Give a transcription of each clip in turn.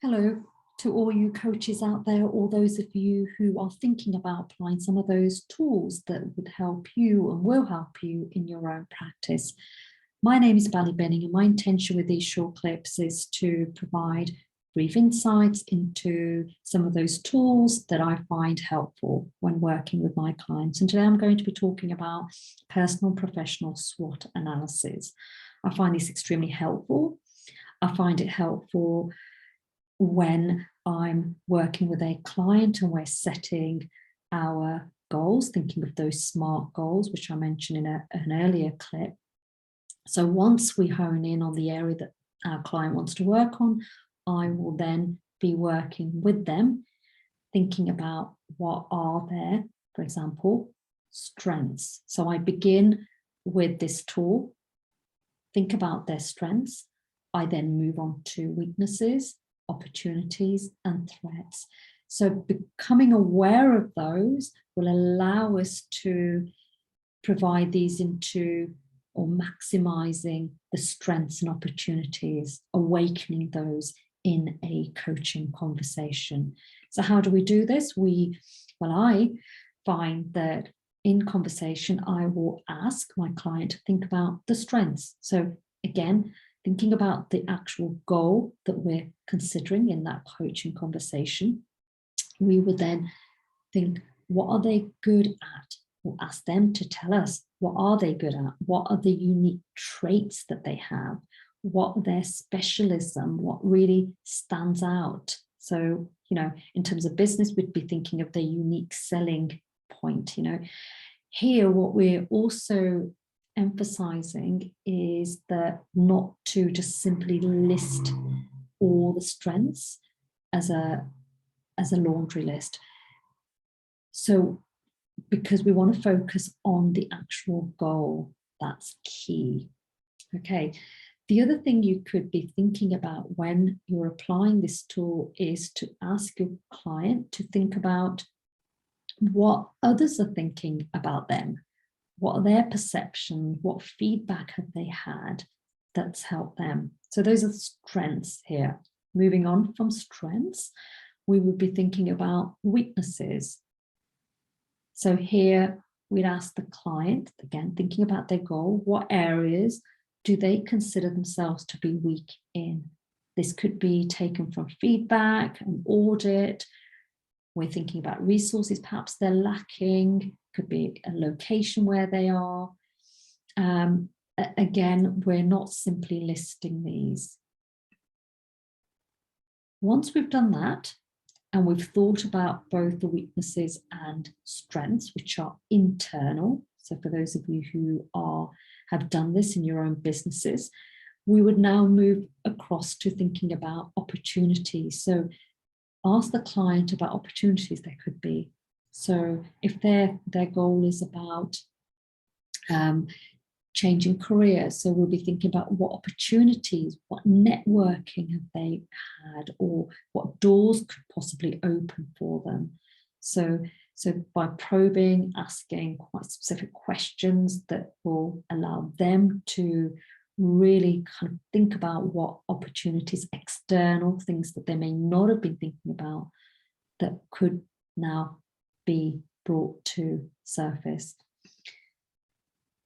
Hello to all you coaches out there, all those of you who are thinking about applying some of those tools that would help you and will help you in your own practice. My name is Bally Benning, and my intention with these short clips is to provide brief insights into some of those tools that I find helpful when working with my clients. And today I'm going to be talking about personal and professional SWOT analysis. I find this extremely helpful. I find it helpful when I'm working with a client and we're setting our goals, thinking of those SMART goals, which I mentioned in an earlier clip. So once we hone in on the area that our client wants to work on, I will then be working with them, thinking about what are their, for example, strengths. So I begin with this tool, think about their strengths. I then move on to weaknesses, opportunities and threats. So becoming aware of those will allow us to provide these into or maximizing the strengths and opportunities, awakening those in a coaching conversation. So how do we do this? I find that in conversation, I will ask my client to think about the strengths. So again, thinking about the actual goal that we're considering in that coaching conversation, we would then think, what are they good at? We'll ask them to tell us, what are they good at? What are the unique traits that they have? What are their specialism? What really stands out? So, in terms of business, we'd be thinking of their unique selling point. Here, what we're also emphasizing is that not to just simply list all the strengths as a laundry list. So because we want to focus on the actual goal, that's key. Okay. The other thing you could be thinking about when you're applying this tool is to ask your client to think about what others are thinking about them. What are their perceptions? What feedback have they had that's helped them? So those are strengths here. Moving on from strengths, we would be thinking about weaknesses. So here we'd ask the client, again, thinking about their goal, what areas do they consider themselves to be weak in? This could be taken from feedback, an audit. We're thinking about resources, perhaps they're lacking, could be a location where they are. Again, we're not simply listing these. Once we've done that, and we've thought about both the weaknesses and strengths, which are internal. So for those of you who have done this in your own businesses, we would now move across to thinking about opportunities. So ask the client about opportunities there could be. So if their goal is about changing careers, so we'll be thinking about what opportunities, what networking have they had, or what doors could possibly open for them. So by probing, asking quite specific questions that will allow them to really kind of think about what opportunities, external things that they may not have been thinking about, that could now be brought to surface.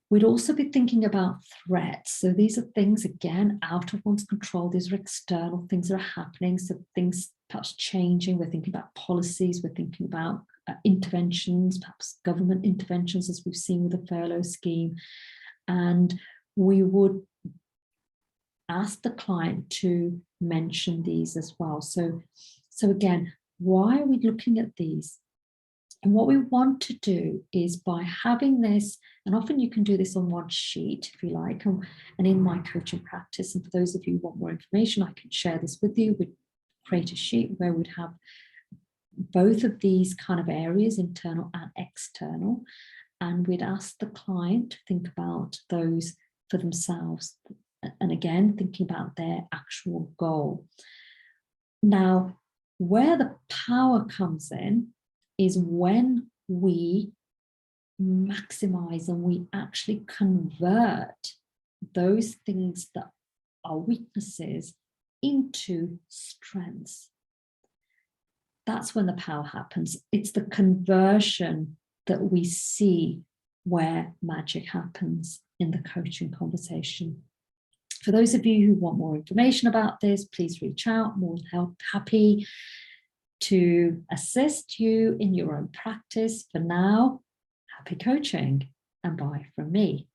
We'd also be thinking about threats. So these are things, again, out of one's control. These are external things that are happening. So things perhaps changing. We're thinking about policies. We're thinking about interventions, perhaps government interventions, as we've seen with the furlough scheme. And we would ask the client to mention these as well. So again, why are we looking at these? And what we want to do is, by having this, and often you can do this on one sheet if you like, and in my coaching practice, and for those of you who want more information, I can share this with you. We'd create a sheet where we'd have both of these kind of areas, internal and external, and we'd ask the client to think about those for themselves, and again, thinking about their actual goal. Now, where the power comes in is when we maximize and we actually convert those things that are weaknesses into strengths. That's when the power happens. It's the conversion that we see where magic happens in the coaching conversation. For those of you who want more information about this, please reach out. More than happy to assist you in your own practice. For now, happy coaching and bye from me.